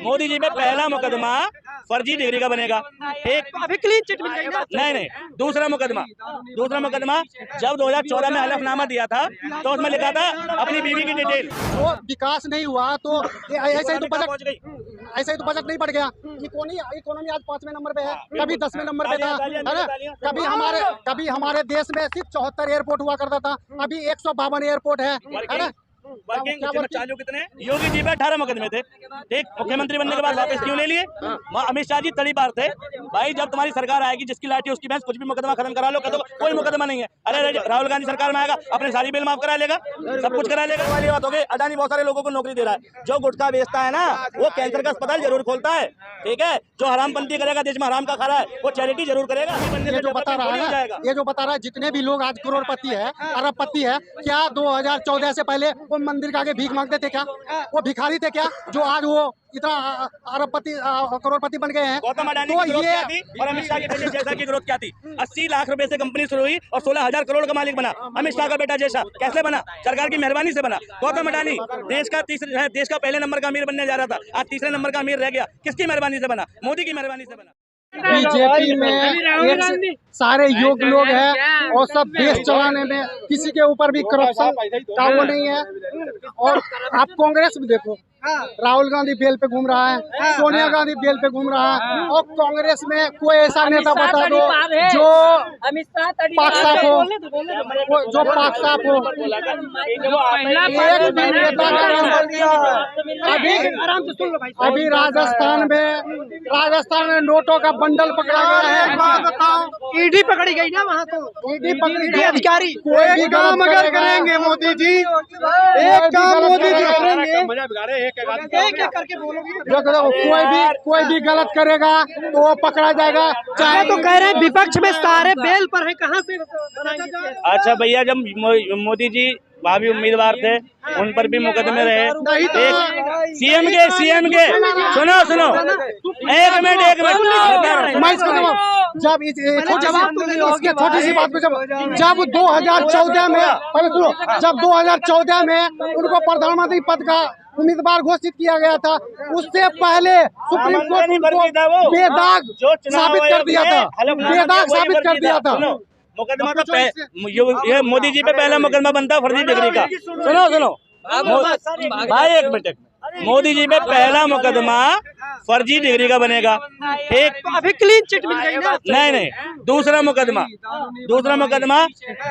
मोदी जी पे पहला मुकदमा फर्जी डिग्री का बनेगा। एक अभी क्लीन चिट मिल जाएगी ना? नहीं, दूसरा मुकदमा जब 2014 में हलफनामा दिया था तो उसमें लिखा था अपनी बीवी की डिटेल। जो विकास नहीं हुआ तो ऐसा ही तो बजट नहीं बढ़ गया। इकोनॉमी आज 5वें नंबर पे है, कभी 10वें नंबर पे था, है ना। कभी हमारे देश में सिर्फ 74 एयरपोर्ट हुआ करता था, अभी 152 एयरपोर्ट है ना। चालू कितने? योगी जी पे 18 मुकदमे थे। ठीक, मुख्यमंत्री बनने के बाद वापस क्यों ले लिए? अमित शाह जी तड़ी बार थे भाई, जब तुम्हारी सरकार आएगी जिसकी लाठी उसकी भैंस, कुछ भी मुकदमा खत्म करा लो, कह दो कोई मुकदमा नहीं है। अरे राहुल गांधी सरकार में आएगा, अपने सारी बिल माफ करा लेगा, सब कुछ करा लेगा। वाली बात हो गई। अडानी बहुत सारे लोगों को नौकरी दे रहा है। जो गुटखा बेचता है ना, वो कैंसर का अस्पताल जरूर खोलता है। ठीक है, जो हरामपंथी करेगा, देश में हराम का खा रहा है, वो चैरिटी जरूर करेगा। ये जो बता रहा है जितने भी लोग आज करोड़पति है, अरबपति है, क्या 2014 से पहले वो मंदिर के आगे भीख मांगते थे क्या? वो भिखारी थे क्या जो आज वो इतना अरबपति करोड़पति बन गए हैं? गौतम अडानी की ग्रोथ क्या थी और अमित शाह के बेटे जैसा की ग्रोथ क्या थी? 80 लाख रुपए से कंपनी शुरू हुई और 16,000 करोड़ का मालिक बना। अमित शाह का बेटा जैसा कैसे बना? सरकार की मेहरबानी से बना। गौतम अडानी देश का पहले नंबर का अमीर बनने जा रहा था, आज तीसरे नंबर का अमीर रह गया। किसकी मेहरबानी से बना? मोदी की मेहरबानी से बना। बीजेपी में सारे योग्य लोग हैं और सब देश चलाने में किसी के ऊपर भी करप्शन का वो नहीं है। और आप कांग्रेस में देखो, राहुल गांधी बेल पे घूम रहा है, सोनिया गांधी बेल पे घूम रहा है, और कांग्रेस में कोई ऐसा नेता बता दो जो पाक साफ हो, जो पाक साफ हो। एक भी नेता का अभी राजस्थान में नोटों का बंडल पकड़ा गया है। बताओ, ईडी पकड़ी गई ना वहाँ, तो ईडी पकड़ी गई अधिकारी। कोई भी काम अगर करेंगे मोदी जी, एक काम मोदी जी करेंगे, एक करके बोलोगे। कोई भी गलत करेगा तो वो पकड़ा जाएगा। चाहे तो कह रहे हैं विपक्ष में सारे बेल पर है, कहाँ से? अच्छा भैया, जब मोदी जी भावी उम्मीदवार थे उन पर भी मुकदमे रहे। एक सीएम के सुनो एक मिनट मैं इसका जवाब छोटी सी बात को जब 2014 में जब 2014 में उनको प्रधानमंत्री पद का उम्मीदवार घोषित किया गया था, उससे पहले सुप्रीम कोर्ट उनको बेदाग साबित कर दिया था। मुकदमा तो ये मोदी जी पे पहला मुकदमा बनता है फर्जी डिग्री का। सुनो भाई, एक मिनट। मोदी जी पे पहला मुकदमा फर्जी डिग्री का बनेगा। एक अभी क्लीन चिट मिल जाएगी ना? नहीं, दूसरा मुकदमा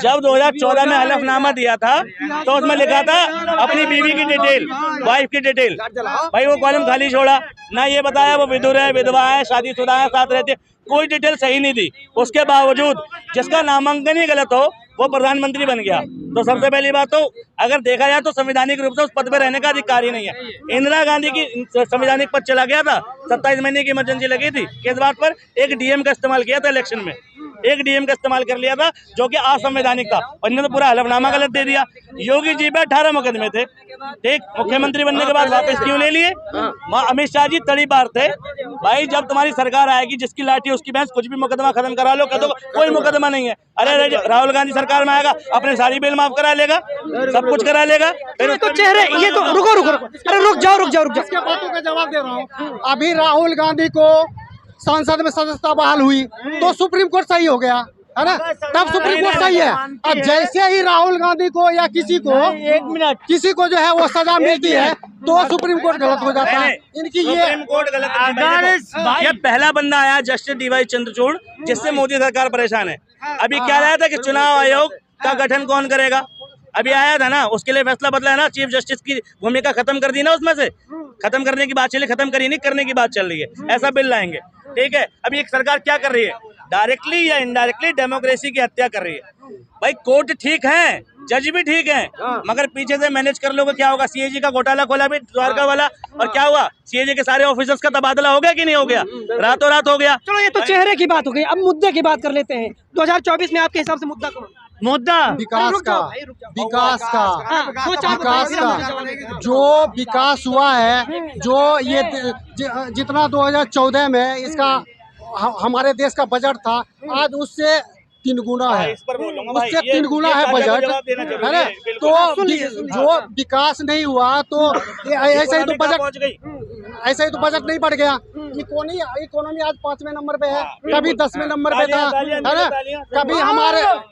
जब 2014 में हलफनामा दिया था तो उसमें लिखा था अपनी बीवी की डिटेल, वाइफ की डिटेल। भाई वो कॉलम खाली छोड़ा ना, ये बताया वो विधुर है, विधवा है, शादीशुदा है, साथ रहते, कोई डिटेल सही नहीं दी। उसके बावजूद जिसका नामांकन ही गलत हो वो प्रधानमंत्री बन गया। तो सबसे पहली बात तो अगर देखा जाए तो संवैधानिक रूप से उस पद पर रहने का अधिकार ही नहीं है। इंदिरा गांधी की संवैधानिक पद चला गया था, 27 महीने की इमरजेंसी लगी थी। किस बात पर? एक डीएम का इस्तेमाल किया था इलेक्शन में, एक डीएम का इस्तेमाल कर लिया था जो कि असंवैधानिक था, और इन्होंने तो पूरा हलफनामा गलत दे दिया। योगी जी पे 18 मुकदमे थे। ठीक, मुख्यमंत्री बनने के बाद वापस क्यों ले लिए? अमित शाह जी तड़ी बार थे भाई, जब तुम्हारी सरकार आएगी जिसकी लाठी उसकी भैंस, कुछ भी मुकदमा खत्म करा लो, कह दो कोई मुकदमा नहीं है। अरे राहुल गांधी सरकार में आएगा, अपने सारी बिल माफ करा लेगा, सब कुछ करा लेगा। फिर तो चेहरे ये तो रुको अरे रुक जाओ। इसके बातों का जवाब दे रहा हूँ। अभी राहुल गांधी को संसद में सदस्यता बहाल हुई तो सुप्रीम कोर्ट सही हो गया, है ना, तब सुप्रीम कोर्ट सही है। अब जैसे ही राहुल गांधी को या किसी को जो है वो सजा मिलती है तो सुप्रीम कोर्ट गलत हो जाता है। इनकी सुप्रीम कोर्ट गलत। ये पहला बंदा आया जस्टिस DY चंद्रचूड़, जिससे मोदी सरकार परेशान है। अभी क्या रहा था कि चुनाव आयोग का गठन कौन करेगा, अभी आया था ना, उसके लिए फैसला बदला है ना, चीफ जस्टिस की भूमिका खत्म कर दी ना, उसमें से खत्म करने की बात चली, खत्म करी नहीं, करने की बात चल रही है। ऐसा बिल लाएंगे। ठीक है, अभी एक सरकार क्या कर रही है? डायरेक्टली या इनडायरेक्टली डेमोक्रेसी की हत्या कर रही है। भाई कोर्ट ठीक है, जज भी ठीक है, मगर पीछे से मैनेज कर लोगे क्या होगा? CAG का घोटाला खोला भी द्वारका वाला, और क्या हुआ? CAG के सारे ऑफिसर्स का तबादला हो गया कि नहीं हो गया? रातों रात हो गया। चलो ये तो चेहरे की बात हो गई, अब मुद्दे की बात कर लेते हैं। 2024 में आपके हिसाब से मुद्दा कौन? विकास का जो विकास हुआ है, जो ये जितना 2014 में इसका हमारे देश का बजट था, आज उससे 3 गुना है, उससे 3 गुना है बजट, है ना। तो जो विकास नहीं हुआ तो ऐसे ही तो बजट ऐसा ही तो बजट नहीं बढ़ गया। इकोनॉमी आज 5वें नंबर पे है, कभी 10वें नंबर पे था, है ना।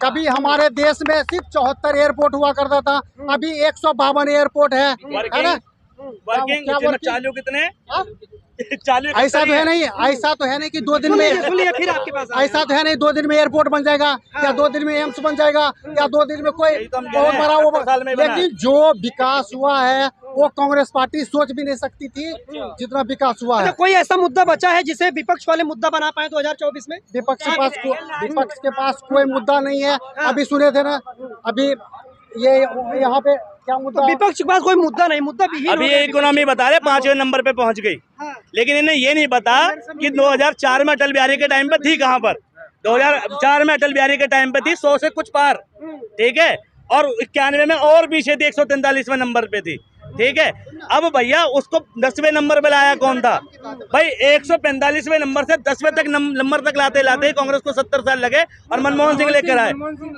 कभी हमारे देश में सिर्फ 74 एयरपोर्ट हुआ करता था, अभी 152 एयरपोर्ट है ना। वर्किंग चालू कितने चालू ऐसा तो है नहीं, ऐसा तो है नहीं कि 2 दिन में, सुनिए फिर आपके पास ऐसा तो है नहीं 2 दिन में एयरपोर्ट बन जाएगा, या 2 दिन में एम्स बन जाएगा, या 2 दिन में कोई बहुत बड़ा वो। लेकिन जो विकास हुआ है वो कांग्रेस पार्टी सोच भी नहीं सकती थी जितना विकास हुआ है। कोई ऐसा मुद्दा बचा है जिसे विपक्ष वाले मुद्दा बना पाए 2024 में? विपक्ष के पास कोई मुद्दा नहीं है। अभी सुने थे ना, अभी ये यहाँ पे क्या मुद्दा, विपक्ष के पास कोई मुद्दा नहीं, मुद्दा विहीन अभी ये इकोनॉमी बता रहे 5वें नंबर पे पहुंच गई, लेकिन इन्हें ये नहीं पता कि 2004 में अटल बिहारी के टाइम पे थी कहाँ पर। 2004 में अटल बिहारी के टाइम पे थी 100 से कुछ पार, ठीक है, और 91 में और पीछे थी, 143वें नंबर पे थी, ठीक है। अब भैया उसको 10वें नंबर पे लाया कौन था भाई? 145वें नंबर से 10वें तक नंबर तक लाते लाते कांग्रेस को 70 साल लगे और मनमोहन सिंह लेकर आए।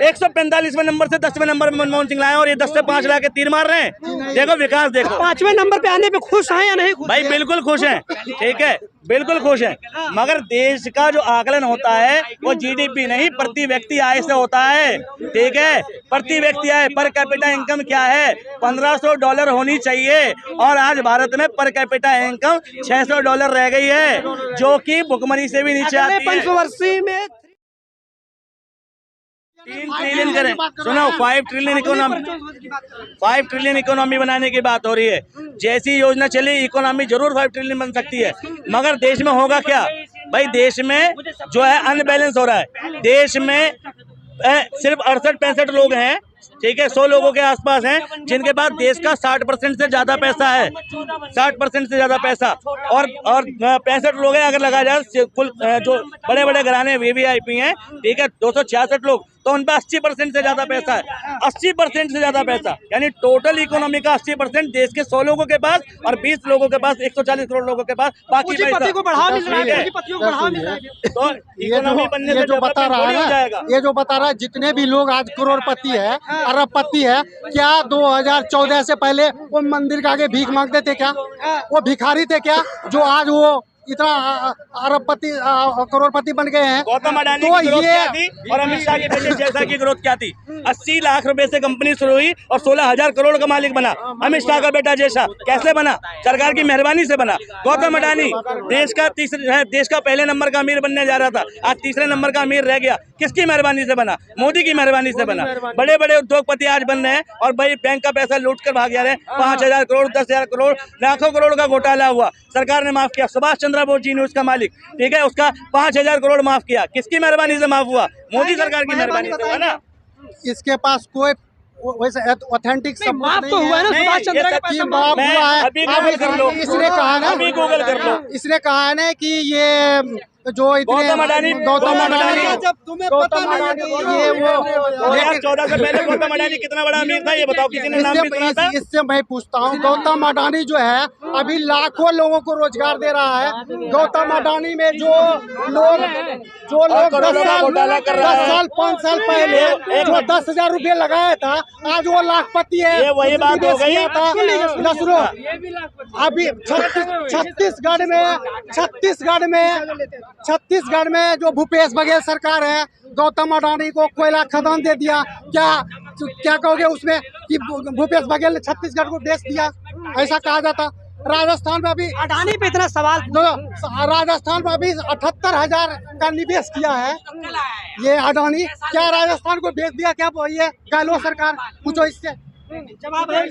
145वें नंबर से 10वें नंबर पे मनमोहन सिंह लाए और ये 10 से 5 ला के तीर मार रहे हैं। देखो विकास देखो। 5वें नंबर पे आने पे खुश हैं या नहीं खुश? भाई बिल्कुल खुश हैं, ठीक है, बिल्कुल खुश हैं, मगर देश का जो आकलन होता है वो जीडीपी नहीं, प्रति व्यक्ति आय से होता है, ठीक है। प्रति व्यक्ति आय, पर कैपिटा इनकम क्या है? $1500 होनी चाहिए, और आज भारत में पर कैपिटा इनकम $600 रह गई है, जो कि भुखमरी से भी नीचे आती है। 500 वर्ष में 3 ट्रिलियन करें, सुनो 5 ट्रिलियन इकोनॉमी, 5 ट्रिलियन इकोनॉमी बनाने की बात हो रही है। जैसी योजना चली इकोनॉमी जरूर 5 ट्रिलियन बन सकती है, मगर देश में होगा क्या भाई? देश में जो है अनबैलेंस हो रहा है। देश में सिर्फ 68-65 लोग हैं, ठीक है, 100 लोगों के आसपास हैं जिनके पास देश का 60% से ज्यादा पैसा है, 60% से ज्यादा पैसा, और 65 लोग हैं अगर लगा जाए कुल जो बड़े बड़े घराने वीवीआईपी हैं, ठीक है, 266 लोग, तो उन पर 80% से ज्यादा पैसा है, 80% से ज्यादा पैसा, यानी टोटल इकोनॉमी का 80% देश के 100 लोगों के पास और 20 लोगों के पास, 140 करोड़ लोगों के पास बाकी पैसा को बढ़ावा मिल रहा है, पतियों को बढ़ावा मिल रहा है। तो इकोनॉमी बनने से जो बता रहा है ना, ये जो बता रहा है जितने भी लोग आज करोड़पति है, अरबपति है, क्या 2014 से पहले वो मंदिर के आगे भीख मांगते थे क्या? वो भिखारी थे क्या जो आज वो इतना अरबपति करोड़पति बन गए हैं? गौतम अडानी की ग्रोथ क्या थी और अमित शाह के बेटे जैसा की ग्रोथ क्या थी? 80 लाख रुपए से कंपनी शुरू हुई और 16,000 करोड़ का मालिक बना अमित शाह का बेटा जैसा। कैसे बना? सरकार की मेहरबानी से बना। गौतम अडानी देश का पहले नंबर का अमीर बनने जा रहा था, आज 3रे नंबर का अमीर रह गया। किसकी मेहरबानी से बना? मोदी की मेहरबानी से बना। बड़े बड़े उद्योगपति आज बन रहे हैं और भाई बैंक का पैसा लूट कर भाग जा रहे हैं। 5,000 करोड़, 10,000 करोड़, लाखों करोड़ का घोटाला हुआ, सरकार ने माफ किया। सुभाष चंद्र बोस जी ने उसका मालिक, ठीक है, उसका 5,000 करोड़ माफ किया। किसकी मेहरबानी से माफ हुआ? मोदी सरकार की मेहरबानी से हुआ ना। इसके पास कोई वैसे ऑथेंटिक माफ तो हुआ है ना, सुभाष चंद्र का पैसा माफ हुआ है। अभी गूगल कर लो, इसने कहा ना, अभी गूगल कर लो, इसने कहा है ना कि ये जो गौतम अडानी ये वो 2014 से पहले गौतम अडानी कितना बड़ा अमीर था ये बताओ, किसी ने नाम भी सुना था? इससे मैं पूछता हूँ, गौतम अडानी जो है अभी लाखों लोगों को रोजगार दे रहा है। गौतम अडानी में जो लोग 10 साल 5 साल पहले जो 10,000 रुपये लगाया था, आज वो लाखपति है। ये वही बात हो गई था। अभी छत्तीसगढ़ में जो भूपेश बघेल सरकार है, गौतम अडानी को कोयला खदान दे दिया। क्या कहोगे उसमें कि भूपेश बघेल ने छत्तीसगढ़ को बेच दिया? ऐसा कहा जाता। राजस्थान में अभी अडानी पे इतना सवाल, राजस्थान में अभी 78,000 का निवेश किया है ये अडानी। क्या राजस्थान को बेच दिया क्या ये गहलोत सरकार? पूछो इससे जवाब है।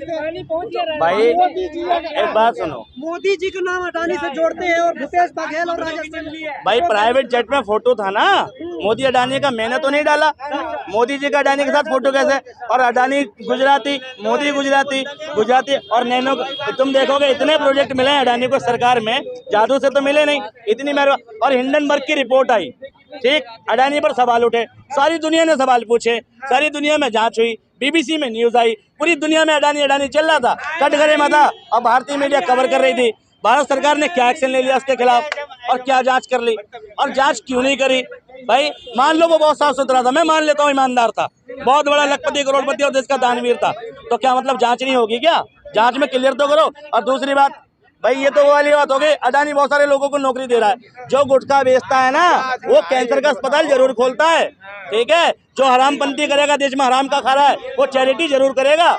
भाई एक बात सुनो, मोदी जी का नाम अडानी से जोड़ते हैं और भूपेश बघेल और राजस्थान। भाई प्राइवेट जेट में फोटो था ना, मोदी अडानी का, मैंने तो नहीं डाला। मोदी जी का अडानी के साथ फोटो कैसे? और अडानी गुजराती, मोदी गुजराती और नैनो। तुम देखोगे इतने प्रोजेक्ट मिले हैं अडानी को सरकार में, जादू से तो मिले नहीं, इतनी मेहरबानी। और हिंडनबर्ग की रिपोर्ट आई, ठीक, अडानी पर सवाल उठे, सारी दुनिया ने सवाल पूछे, सारी दुनिया में जांच हुई, बीबीसी में न्यूज आई, पूरी दुनिया में अडानी चल रहा था, कटघरे में था, और भारतीय मीडिया कवर कर रही थी। भारत सरकार ने क्या एक्शन ले लिया उसके खिलाफ और क्या जांच कर ली, और जांच क्यों नहीं करी? भाई मान लो वो बहुत साफ सुथरा था, मैं मान लेता हूँ ईमानदार था, बहुत बड़ा लखपति करोड़पति और देश का दानवीर था, तो क्या मतलब जांच नहीं होगी क्या? जांच में क्लियर तो करो। और दूसरी बात, भाई ये तो वो वाली बात हो गई, अडानी बहुत सारे लोगों को नौकरी दे रहा है। जो गुटखा बेचता है ना वो कैंसर का अस्पताल जरूर खोलता है, ठीक है। जो हरामपंथी करेगा, देश में हराम का खा रहा है, वो चैरिटी जरूर करेगा।